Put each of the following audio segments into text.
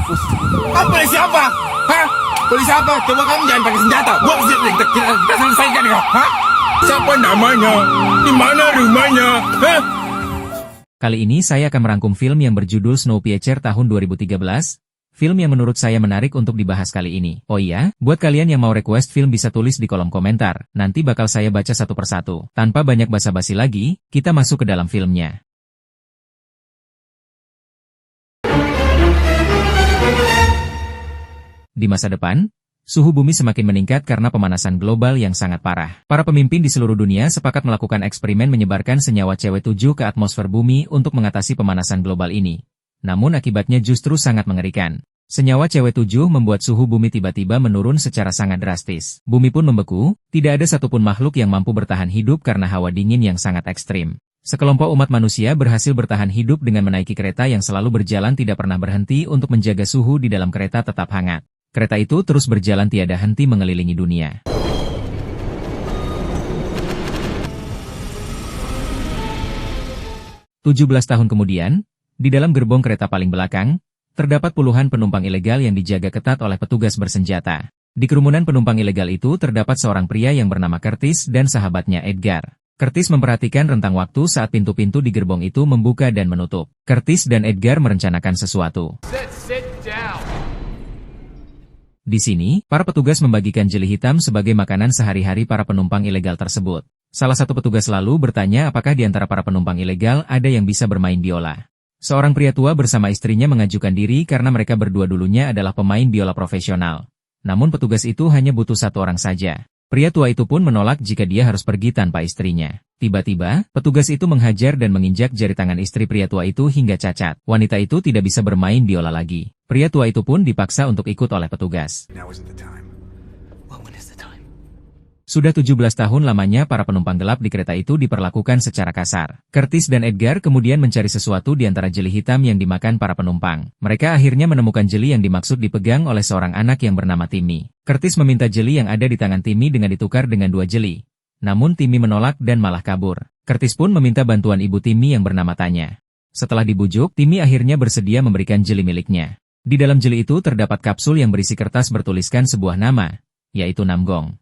Polisi apa? Hah? Polisi apa? Coba kamu jangan pakai senjata. Kita selesaikan ya. Hah? Siapa namanya? Di mana rumahnya? Hah? Kali ini saya akan merangkum film yang berjudul Snowpiercer tahun 2013. Film yang menurut saya menarik untuk dibahas kali ini. Oh iya, buat kalian yang mau request film bisa tulis di kolom komentar. Nanti bakal saya baca satu persatu. Tanpa banyak basa-basi lagi, kita masuk ke dalam filmnya. Di masa depan, suhu bumi semakin meningkat karena pemanasan global yang sangat parah. Para pemimpin di seluruh dunia sepakat melakukan eksperimen menyebarkan senyawa CW7 ke atmosfer bumi untuk mengatasi pemanasan global ini. Namun akibatnya justru sangat mengerikan. Senyawa CW7 membuat suhu bumi tiba-tiba menurun secara sangat drastis. Bumi pun membeku, tidak ada satupun makhluk yang mampu bertahan hidup karena hawa dingin yang sangat ekstrim. Sekelompok umat manusia berhasil bertahan hidup dengan menaiki kereta yang selalu berjalan tidak pernah berhenti untuk menjaga suhu di dalam kereta tetap hangat. Kereta itu terus berjalan tiada henti mengelilingi dunia. 17 tahun kemudian, di dalam gerbong kereta paling belakang, terdapat puluhan penumpang ilegal yang dijaga ketat oleh petugas bersenjata. Di kerumunan penumpang ilegal itu terdapat seorang pria yang bernama Curtis dan sahabatnya Edgar. Curtis memperhatikan rentang waktu saat pintu-pintu di gerbong itu membuka dan menutup. Curtis dan Edgar merencanakan sesuatu. Di sini, para petugas membagikan jeli hitam sebagai makanan sehari-hari para penumpang ilegal tersebut. Salah satu petugas lalu bertanya apakah di antara para penumpang ilegal ada yang bisa bermain biola. Seorang pria tua bersama istrinya mengajukan diri karena mereka berdua dulunya adalah pemain biola profesional. Namun petugas itu hanya butuh satu orang saja. Pria tua itu pun menolak jika dia harus pergi tanpa istrinya. Tiba-tiba, petugas itu menghajar dan menginjak jari tangan istri pria tua itu hingga cacat. Wanita itu tidak bisa bermain biola lagi. Pria tua itu pun dipaksa untuk ikut oleh petugas. Sudah 17 tahun lamanya para penumpang gelap di kereta itu diperlakukan secara kasar. Curtis dan Edgar kemudian mencari sesuatu di antara jeli hitam yang dimakan para penumpang. Mereka akhirnya menemukan jeli yang dimaksud dipegang oleh seorang anak yang bernama Timmy. Curtis meminta jeli yang ada di tangan Timmy dengan ditukar dengan 2 jeli. Namun Timmy menolak dan malah kabur. Curtis pun meminta bantuan ibu Timmy yang bernama Tanya. Setelah dibujuk, Timmy akhirnya bersedia memberikan jeli miliknya. Di dalam jeli itu terdapat kapsul yang berisi kertas bertuliskan sebuah nama, yaitu Namgong.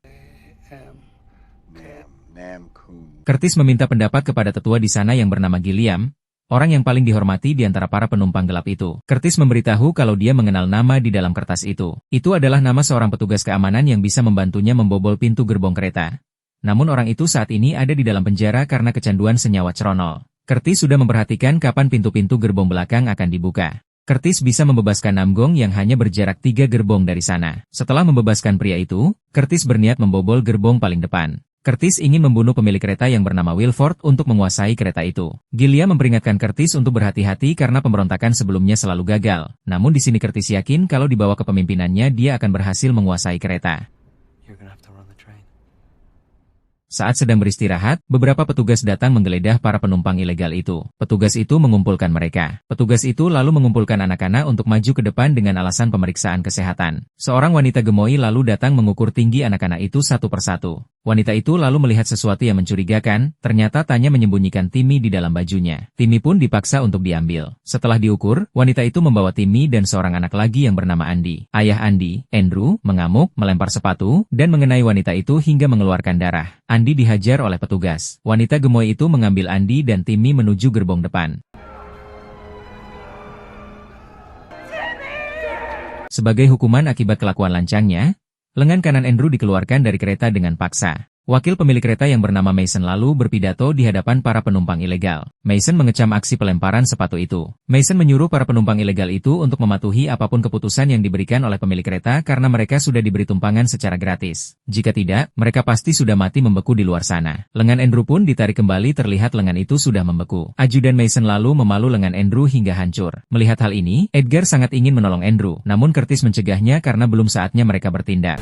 Curtis meminta pendapat kepada tetua di sana yang bernama Gilliam, orang yang paling dihormati di antara para penumpang gelap itu. Curtis memberitahu kalau dia mengenal nama di dalam kertas itu. Itu adalah nama seorang petugas keamanan yang bisa membantunya membobol pintu gerbong kereta. Namun orang itu saat ini ada di dalam penjara karena kecanduan senyawa Cronol. Curtis sudah memperhatikan kapan pintu-pintu gerbong belakang akan dibuka. Curtis bisa membebaskan Namgong yang hanya berjarak 3 gerbong dari sana. Setelah membebaskan pria itu, Curtis berniat membobol gerbong paling depan. Curtis ingin membunuh pemilik kereta yang bernama Wilford untuk menguasai kereta itu. Gilliam memperingatkan Curtis untuk berhati-hati karena pemberontakan sebelumnya selalu gagal. Namun di sini Curtis yakin kalau di bawah kepemimpinannya dia akan berhasil menguasai kereta. Saat sedang beristirahat, beberapa petugas datang menggeledah para penumpang ilegal itu. Petugas itu mengumpulkan mereka. Petugas itu lalu mengumpulkan anak-anak untuk maju ke depan dengan alasan pemeriksaan kesehatan. Seorang wanita gemoy lalu datang mengukur tinggi anak-anak itu satu persatu. Wanita itu lalu melihat sesuatu yang mencurigakan, ternyata Tanya menyembunyikan Timmy di dalam bajunya. Timmy pun dipaksa untuk diambil. Setelah diukur, wanita itu membawa Timmy dan seorang anak lagi yang bernama Andy. Ayah Andy, Andrew, mengamuk, melempar sepatu, dan mengenai wanita itu hingga mengeluarkan darah. Andy dihajar oleh petugas. Wanita gemoy itu mengambil Andy dan Timmy menuju gerbong depan. Sebagai hukuman akibat kelakuan lancangnya, lengan kanan Andrew dikeluarkan dari kereta dengan paksa. Wakil pemilik kereta yang bernama Mason lalu berpidato di hadapan para penumpang ilegal. Mason mengecam aksi pelemparan sepatu itu. Mason menyuruh para penumpang ilegal itu untuk mematuhi apapun keputusan yang diberikan oleh pemilik kereta karena mereka sudah diberi tumpangan secara gratis. Jika tidak, mereka pasti sudah mati membeku di luar sana. Lengan Andrew pun ditarik kembali, terlihat lengan itu sudah membeku. Ajudan Mason lalu memalu lengan Andrew hingga hancur. Melihat hal ini, Edgar sangat ingin menolong Andrew. Namun Curtis mencegahnya karena belum saatnya mereka bertindak.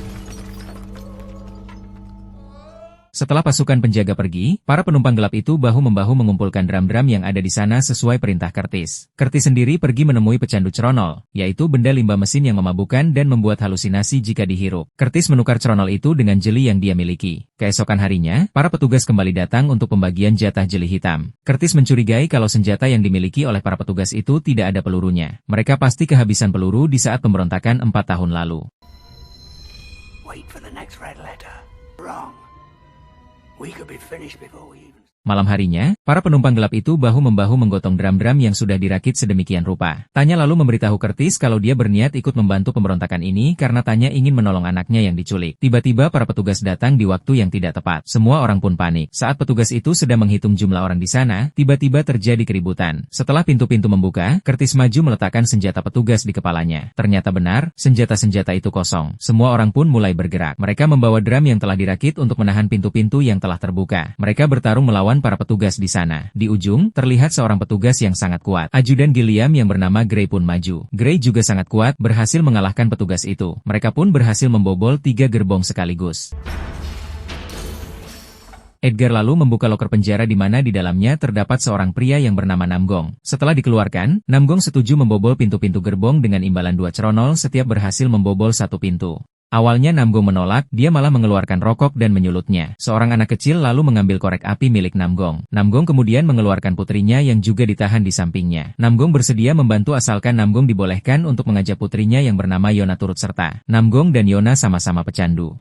Setelah pasukan penjaga pergi, para penumpang gelap itu bahu-membahu mengumpulkan drum-drum yang ada di sana sesuai perintah Curtis. Curtis sendiri pergi menemui pecandu Cronol, yaitu benda limbah mesin yang memabukkan dan membuat halusinasi jika dihirup. Curtis menukar Cronol itu dengan jeli yang dia miliki. Keesokan harinya, para petugas kembali datang untuk pembagian jatah jeli hitam. Curtis mencurigai kalau senjata yang dimiliki oleh para petugas itu tidak ada pelurunya. Mereka pasti kehabisan peluru di saat pemberontakan 4 tahun lalu. Wait for the next red letter. Wrong. We could be finished before we even... Malam harinya, para penumpang gelap itu bahu-membahu menggotong drum-drum yang sudah dirakit sedemikian rupa. Tanya lalu memberitahu Curtis kalau dia berniat ikut membantu pemberontakan ini karena Tanya ingin menolong anaknya yang diculik. Tiba-tiba para petugas datang di waktu yang tidak tepat. Semua orang pun panik. Saat petugas itu sedang menghitung jumlah orang di sana, tiba-tiba terjadi keributan. Setelah pintu-pintu membuka, Curtis maju meletakkan senjata petugas di kepalanya. Ternyata benar, senjata-senjata itu kosong. Semua orang pun mulai bergerak. Mereka membawa drum yang telah dirakit untuk menahan pintu-pintu yang telah terbuka. Mereka bertarung melawan para petugas di sana. Di ujung, terlihat seorang petugas yang sangat kuat. Ajudan Gilliam yang bernama Gray pun maju. Gray juga sangat kuat, berhasil mengalahkan petugas itu. Mereka pun berhasil membobol 3 gerbong sekaligus. Edgar lalu membuka loker penjara di mana di dalamnya terdapat seorang pria yang bernama Namgong. Setelah dikeluarkan, Namgong setuju membobol pintu-pintu gerbong dengan imbalan 2 Cronol setiap berhasil membobol 1 pintu. Awalnya Namgong menolak, dia malah mengeluarkan rokok dan menyulutnya. Seorang anak kecil lalu mengambil korek api milik Namgong. Namgong kemudian mengeluarkan putrinya yang juga ditahan di sampingnya. Namgong bersedia membantu asalkan Namgong dibolehkan untuk mengajak putrinya yang bernama Yona turut serta. Namgong dan Yona sama-sama pecandu.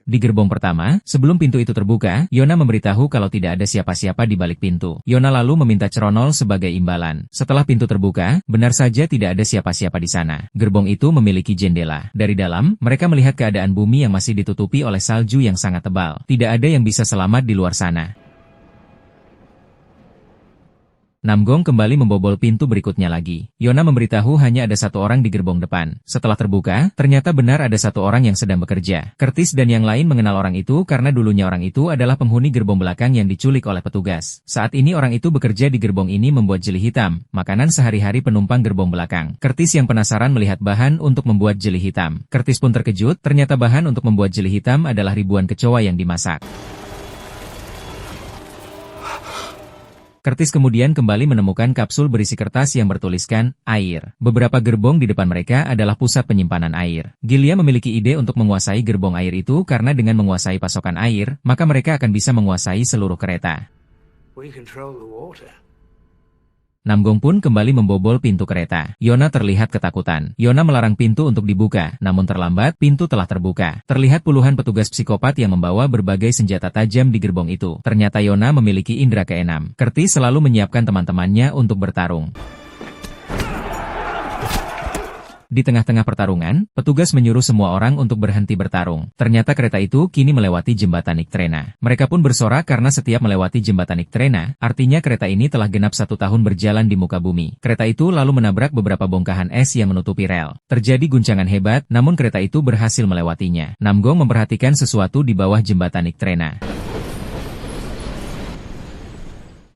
Di gerbong pertama, sebelum pintu itu terbuka, Yona memberitahu kalau tidak ada siapa-siapa di balik pintu. Yona lalu meminta Cronol sebagai imbalan. Setelah pintu terbuka, benar saja tidak ada siapa-siapa di sana. Gerbong itu memiliki jendela. Dari dalam, mereka melihat keadaan bumi yang masih ditutupi oleh salju yang sangat tebal. Tidak ada yang bisa selamat di luar sana. Namgong kembali membobol pintu berikutnya lagi. Yona memberitahu hanya ada 1 orang di gerbong depan. Setelah terbuka, ternyata benar ada 1 orang yang sedang bekerja. Curtis dan yang lain mengenal orang itu karena dulunya orang itu adalah penghuni gerbong belakang yang diculik oleh petugas. Saat ini orang itu bekerja di gerbong ini membuat jeli hitam, makanan sehari-hari penumpang gerbong belakang. Curtis yang penasaran melihat bahan untuk membuat jeli hitam. Curtis pun terkejut, ternyata bahan untuk membuat jeli hitam adalah ribuan kecoa yang dimasak. Curtis kemudian kembali menemukan kapsul berisi kertas yang bertuliskan, air. Beberapa gerbong di depan mereka adalah pusat penyimpanan air. Gilliam memiliki ide untuk menguasai gerbong air itu karena dengan menguasai pasokan air, maka mereka akan bisa menguasai seluruh kereta. We control the water. Namgong pun kembali membobol pintu kereta. Yona terlihat ketakutan. Yona melarang pintu untuk dibuka, namun terlambat, pintu telah terbuka. Terlihat puluhan petugas psikopat yang membawa berbagai senjata tajam di gerbong itu. Ternyata Yona memiliki indera keenam. Curtis selalu menyiapkan teman-temannya untuk bertarung. Di tengah-tengah pertarungan, petugas menyuruh semua orang untuk berhenti bertarung. Ternyata kereta itu kini melewati jembatan Iktrena. Mereka pun bersorak karena setiap melewati jembatan Iktrena, artinya kereta ini telah genap 1 tahun berjalan di muka bumi. Kereta itu lalu menabrak beberapa bongkahan es yang menutupi rel. Terjadi guncangan hebat, namun kereta itu berhasil melewatinya. Namgong memperhatikan sesuatu di bawah jembatan Iktrena.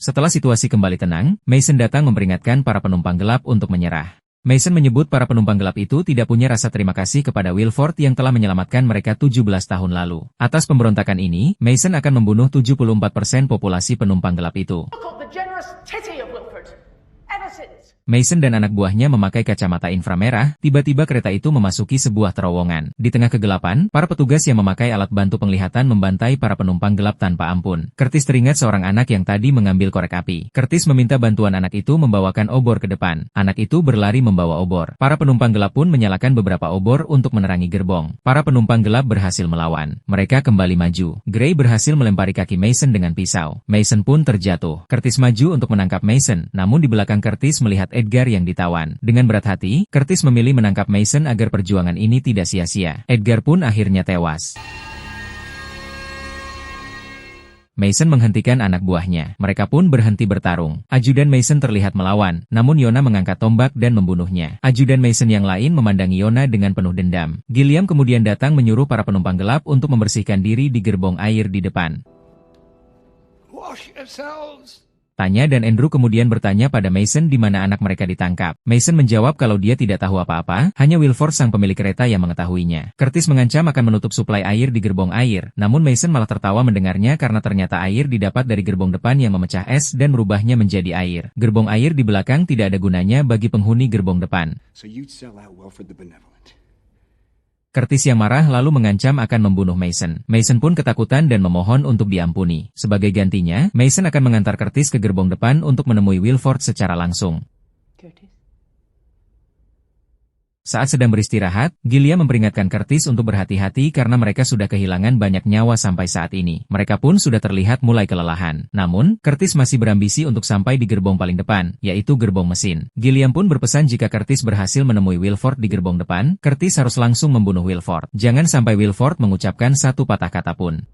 Setelah situasi kembali tenang, Mason datang memperingatkan para penumpang gelap untuk menyerah. Mason menyebut para penumpang gelap itu tidak punya rasa terima kasih kepada Wilford yang telah menyelamatkan mereka 17 tahun lalu. Atas pemberontakan ini, Mason akan membunuh 74% populasi penumpang gelap itu. Mason dan anak buahnya memakai kacamata inframerah, tiba-tiba kereta itu memasuki sebuah terowongan. Di tengah kegelapan, para petugas yang memakai alat bantu penglihatan membantai para penumpang gelap tanpa ampun. Curtis teringat seorang anak yang tadi mengambil korek api. Curtis meminta bantuan anak itu membawakan obor ke depan. Anak itu berlari membawa obor. Para penumpang gelap pun menyalakan beberapa obor untuk menerangi gerbong. Para penumpang gelap berhasil melawan. Mereka kembali maju. Gray berhasil melempari kaki Mason dengan pisau. Mason pun terjatuh. Curtis maju untuk menangkap Mason, namun di belakang Curtis melihat Edgar yang ditawan. Dengan berat hati, Curtis memilih menangkap Mason agar perjuangan ini tidak sia-sia. Edgar pun akhirnya tewas. Mason menghentikan anak buahnya. Mereka pun berhenti bertarung. Ajudan Mason terlihat melawan, namun Yona mengangkat tombak dan membunuhnya. Ajudan Mason yang lain memandangi Yona dengan penuh dendam. Gilliam kemudian datang menyuruh para penumpang gelap untuk membersihkan diri di gerbong air di depan. Wash yourselves. Tanya dan Andrew kemudian bertanya pada Mason di mana anak mereka ditangkap. Mason menjawab kalau dia tidak tahu apa-apa, hanya Wilford sang pemilik kereta yang mengetahuinya. Curtis mengancam akan menutup suplai air di gerbong air, namun Mason malah tertawa mendengarnya karena ternyata air didapat dari gerbong depan yang memecah es dan merubahnya menjadi air. Gerbong air di belakang tidak ada gunanya bagi penghuni gerbong depan. So you'd sell out Wilford the Benevolent. Curtis yang marah lalu mengancam akan membunuh Mason. Mason pun ketakutan dan memohon untuk diampuni. Sebagai gantinya, Mason akan mengantar Curtis ke gerbong depan untuk menemui Wilford secara langsung. Curtis? Saat sedang beristirahat, Gilliam memperingatkan Curtis untuk berhati-hati karena mereka sudah kehilangan banyak nyawa sampai saat ini. Mereka pun sudah terlihat mulai kelelahan. Namun, Curtis masih berambisi untuk sampai di gerbong paling depan, yaitu gerbong mesin. Gilliam pun berpesan jika Curtis berhasil menemui Wilford di gerbong depan, Curtis harus langsung membunuh Wilford. Jangan sampai Wilford mengucapkan satu patah kata pun.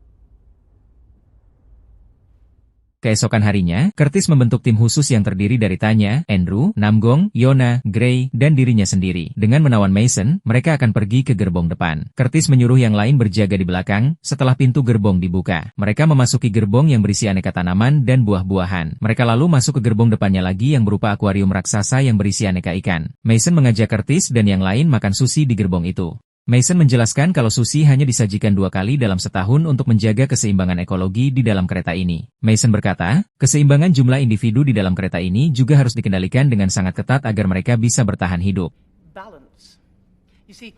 Keesokan harinya, Curtis membentuk tim khusus yang terdiri dari Tanya, Andrew, Namgong, Yona, Gray, dan dirinya sendiri. Dengan menawan Mason, mereka akan pergi ke gerbong depan. Curtis menyuruh yang lain berjaga di belakang, setelah pintu gerbong dibuka. Mereka memasuki gerbong yang berisi aneka tanaman dan buah-buahan. Mereka lalu masuk ke gerbong depannya lagi yang berupa akuarium raksasa yang berisi aneka ikan. Mason mengajak Curtis dan yang lain makan sushi di gerbong itu. Mason menjelaskan kalau sushi hanya disajikan 2 kali dalam setahun untuk menjaga keseimbangan ekologi di dalam kereta ini. Mason berkata, keseimbangan jumlah individu di dalam kereta ini juga harus dikendalikan dengan sangat ketat agar mereka bisa bertahan hidup. Balance. You see,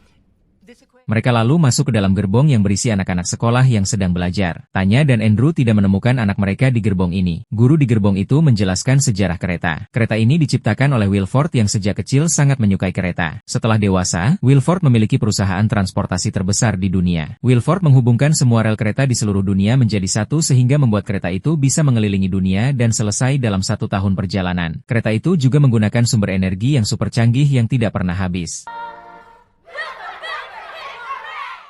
Mereka lalu masuk ke dalam gerbong yang berisi anak-anak sekolah yang sedang belajar. Tanya dan Andrew tidak menemukan anak mereka di gerbong ini. Guru di gerbong itu menjelaskan sejarah kereta. Kereta ini diciptakan oleh Wilford yang sejak kecil sangat menyukai kereta. Setelah dewasa, Wilford memiliki perusahaan transportasi terbesar di dunia. Wilford menghubungkan semua rel kereta di seluruh dunia menjadi satu sehingga membuat kereta itu bisa mengelilingi dunia dan selesai dalam 1 tahun perjalanan. Kereta itu juga menggunakan sumber energi yang super canggih yang tidak pernah habis.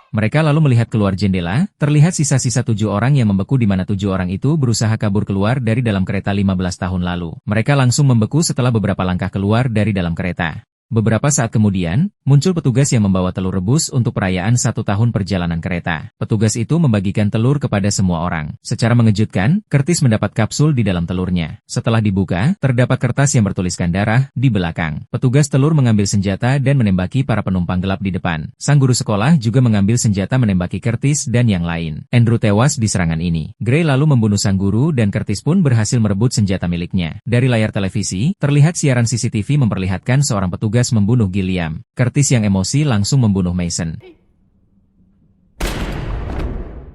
Mereka lalu melihat keluar jendela, terlihat sisa-sisa 7 orang yang membeku di mana 7 orang itu berusaha kabur keluar dari dalam kereta 15 tahun lalu. Mereka langsung membeku setelah beberapa langkah keluar dari dalam kereta. Beberapa saat kemudian, muncul petugas yang membawa telur rebus untuk perayaan 1 tahun perjalanan kereta. Petugas itu membagikan telur kepada semua orang. Secara mengejutkan, Curtis mendapat kapsul di dalam telurnya. Setelah dibuka, terdapat kertas yang bertuliskan darah di belakang. Petugas telur mengambil senjata dan menembaki para penumpang gelap di depan. Sang guru sekolah juga mengambil senjata menembaki Curtis dan yang lain. Andrew tewas di serangan ini. Gray lalu membunuh sang guru dan Curtis pun berhasil merebut senjata miliknya. Dari layar televisi, terlihat siaran CCTV memperlihatkan seorang petugas membunuh Gilliam. Curtis yang emosi langsung membunuh Mason.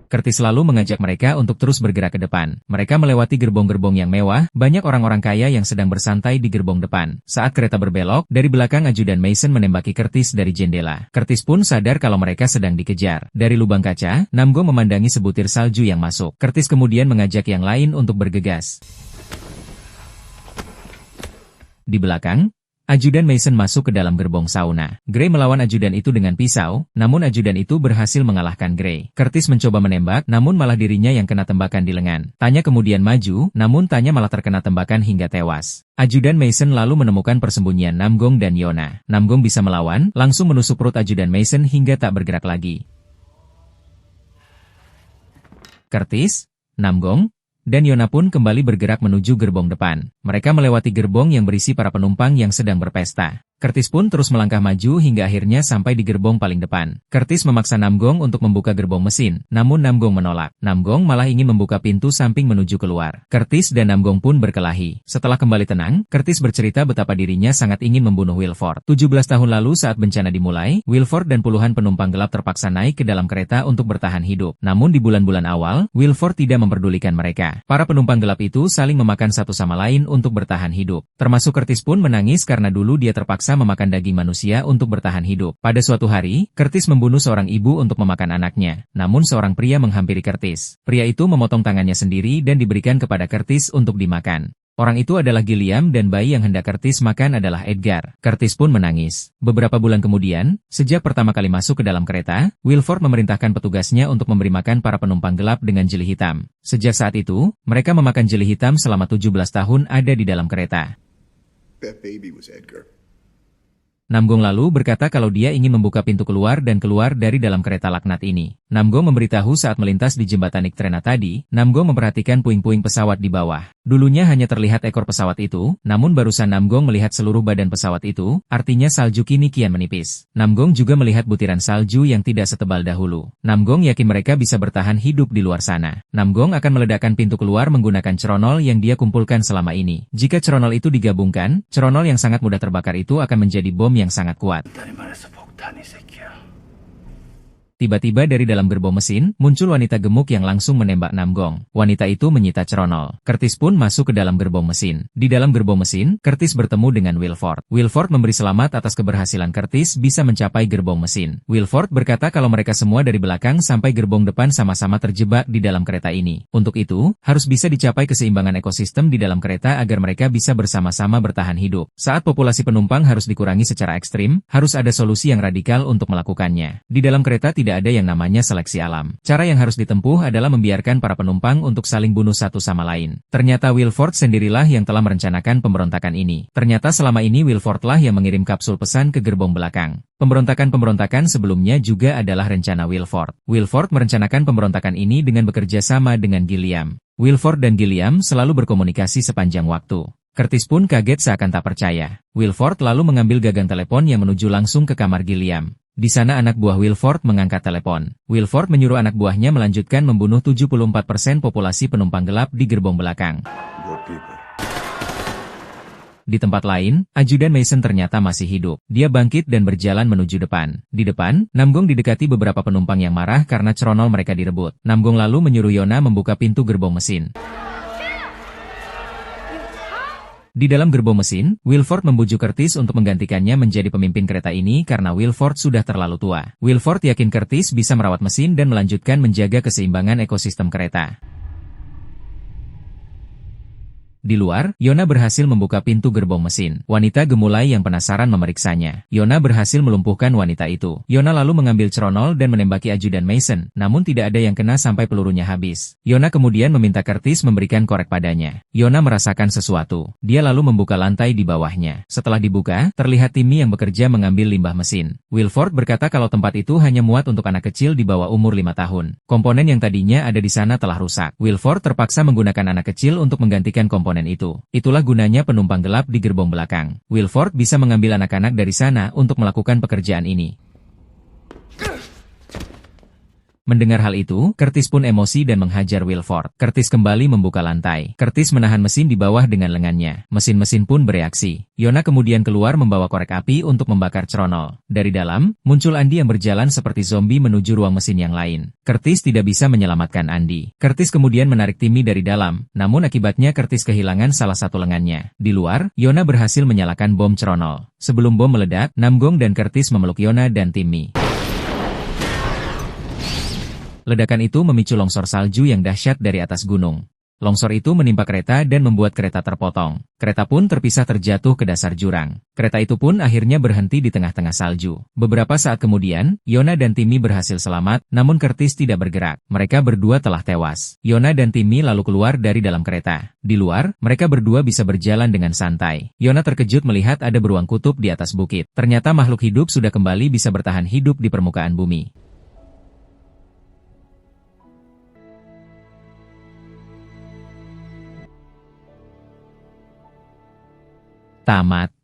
Curtis lalu mengajak mereka untuk terus bergerak ke depan. Mereka melewati gerbong-gerbong yang mewah, banyak orang-orang kaya yang sedang bersantai di gerbong depan. Saat kereta berbelok, dari belakang ajudan Mason menembaki Curtis dari jendela. Curtis pun sadar kalau mereka sedang dikejar. Dari lubang kaca, Namgong memandangi sebutir salju yang masuk. Curtis kemudian mengajak yang lain untuk bergegas. Di belakang, ajudan Mason masuk ke dalam gerbong sauna. Gray melawan ajudan itu dengan pisau, namun ajudan itu berhasil mengalahkan Gray. Curtis mencoba menembak, namun malah dirinya yang kena tembakan di lengan. Tanya kemudian maju, namun Tanya malah terkena tembakan hingga tewas. Ajudan Mason lalu menemukan persembunyian Namgong dan Yona. Namgong bisa melawan, langsung menusuk perut ajudan Mason hingga tak bergerak lagi. Curtis, Namgong, dan Yona pun kembali bergerak menuju gerbong depan. Mereka melewati gerbong yang berisi para penumpang yang sedang berpesta. Curtis pun terus melangkah maju hingga akhirnya sampai di gerbong paling depan. Curtis memaksa Namgong untuk membuka gerbong mesin, namun Namgong menolak. Namgong malah ingin membuka pintu samping menuju keluar. Curtis dan Namgong pun berkelahi. Setelah kembali tenang, Curtis bercerita betapa dirinya sangat ingin membunuh Wilford. 17 tahun lalu saat bencana dimulai, Wilford dan puluhan penumpang gelap terpaksa naik ke dalam kereta untuk bertahan hidup. Namun di bulan-bulan awal, Wilford tidak memperdulikan mereka. Para penumpang gelap itu saling memakan satu sama lain untuk bertahan hidup. Termasuk Curtis pun menangis karena dulu dia terpaksa memakan daging manusia untuk bertahan hidup. Pada suatu hari, Curtis membunuh seorang ibu untuk memakan anaknya. Namun seorang pria menghampiri Curtis. Pria itu memotong tangannya sendiri dan diberikan kepada Curtis untuk dimakan. Orang itu adalah Gilliam dan bayi yang hendak Curtis makan adalah Edgar. Curtis pun menangis. Beberapa bulan kemudian, sejak pertama kali masuk ke dalam kereta, Wilford memerintahkan petugasnya untuk memberi makan para penumpang gelap dengan jeli hitam. Sejak saat itu, mereka memakan jeli hitam selama 17 tahun ada di dalam kereta. That baby was Edgar. Namgong lalu berkata kalau dia ingin membuka pintu keluar dan keluar dari dalam kereta laknat ini. Namgong memberitahu saat melintas di jembatan Iktrena tadi, Namgong memperhatikan puing-puing pesawat di bawah. Dulunya hanya terlihat ekor pesawat itu, namun barusan Namgong melihat seluruh badan pesawat itu, artinya salju kini kian menipis. Namgong juga melihat butiran salju yang tidak setebal dahulu. Namgong yakin mereka bisa bertahan hidup di luar sana. Namgong akan meledakkan pintu keluar menggunakan ceronol yang dia kumpulkan selama ini. Jika ceronol itu digabungkan, ceronol yang sangat mudah terbakar itu akan menjadi bom yang sangat kuat. Tiba-tiba dari dalam gerbong mesin, muncul wanita gemuk yang langsung menembak Namgong. Wanita itu menyita ceronol. Curtis pun masuk ke dalam gerbong mesin. Di dalam gerbong mesin, Curtis bertemu dengan Wilford. Wilford memberi selamat atas keberhasilan Curtis bisa mencapai gerbong mesin. Wilford berkata kalau mereka semua dari belakang sampai gerbong depan sama-sama terjebak di dalam kereta ini. Untuk itu, harus bisa dicapai keseimbangan ekosistem di dalam kereta agar mereka bisa bersama-sama bertahan hidup. Saat populasi penumpang harus dikurangi secara ekstrim, harus ada solusi yang radikal untuk melakukannya. Di dalam kereta tidak ada yang namanya seleksi alam. Cara yang harus ditempuh adalah membiarkan para penumpang untuk saling bunuh satu sama lain. Ternyata Wilford sendirilah yang telah merencanakan pemberontakan ini. Ternyata selama ini Wilfordlah yang mengirim kapsul pesan ke gerbong belakang. Pemberontakan-pemberontakan sebelumnya juga adalah rencana Wilford. Wilford merencanakan pemberontakan ini dengan bekerja sama dengan Gilliam. Wilford dan Gilliam selalu berkomunikasi sepanjang waktu. Curtis pun kaget seakan tak percaya. Wilford lalu mengambil gagang telepon yang menuju langsung ke kamar Gilliam. Di sana anak buah Wilford mengangkat telepon. Wilford menyuruh anak buahnya melanjutkan membunuh 74% populasi penumpang gelap di gerbong belakang. Di tempat lain, ajudan Mason ternyata masih hidup. Dia bangkit dan berjalan menuju depan. Di depan, Namgong didekati beberapa penumpang yang marah karena ceronol mereka direbut. Namgong lalu menyuruh Yona membuka pintu gerbong mesin. Di dalam gerbong mesin, Wilford membujuk Curtis untuk menggantikannya menjadi pemimpin kereta ini karena Wilford sudah terlalu tua. Wilford yakin Curtis bisa merawat mesin dan melanjutkan menjaga keseimbangan ekosistem kereta. Di luar, Yona berhasil membuka pintu gerbong mesin. Wanita gemulai yang penasaran memeriksanya. Yona berhasil melumpuhkan wanita itu. Yona lalu mengambil ceronol dan menembaki ajudan Mason, namun tidak ada yang kena sampai pelurunya habis. Yona kemudian meminta Curtis memberikan korek padanya. Yona merasakan sesuatu. Dia lalu membuka lantai di bawahnya. Setelah dibuka, terlihat Timmy yang bekerja mengambil limbah mesin. Wilford berkata kalau tempat itu hanya muat untuk anak kecil di bawah umur 5 tahun. Komponen yang tadinya ada di sana telah rusak. Wilford terpaksa menggunakan anak kecil untuk menggantikan komponen itu. Itulah gunanya penumpang gelap di gerbong belakang. Wilford bisa mengambil anak-anak dari sana untuk melakukan pekerjaan ini. Mendengar hal itu, Curtis pun emosi dan menghajar Wilford. Curtis kembali membuka lantai. Curtis menahan mesin di bawah dengan lengannya. Mesin-mesin pun bereaksi. Yona kemudian keluar membawa korek api untuk membakar ceronol. Dari dalam, muncul Andy yang berjalan seperti zombie menuju ruang mesin yang lain. Curtis tidak bisa menyelamatkan Andy. Curtis kemudian menarik Timmy dari dalam, namun akibatnya Curtis kehilangan salah satu lengannya. Di luar, Yona berhasil menyalakan bom ceronol. Sebelum bom meledak, Namgong dan Curtis memeluk Yona dan Timmy. Ledakan itu memicu longsor salju yang dahsyat dari atas gunung. Longsor itu menimpa kereta dan membuat kereta terpotong. Kereta pun terpisah terjatuh ke dasar jurang. Kereta itu pun akhirnya berhenti di tengah-tengah salju. Beberapa saat kemudian, Yona dan Timmy berhasil selamat, namun Curtis tidak bergerak. Mereka berdua telah tewas. Yona dan Timmy lalu keluar dari dalam kereta. Di luar, mereka berdua bisa berjalan dengan santai. Yona terkejut melihat ada beruang kutub di atas bukit. Ternyata makhluk hidup sudah kembali bisa bertahan hidup di permukaan bumi. Tamat.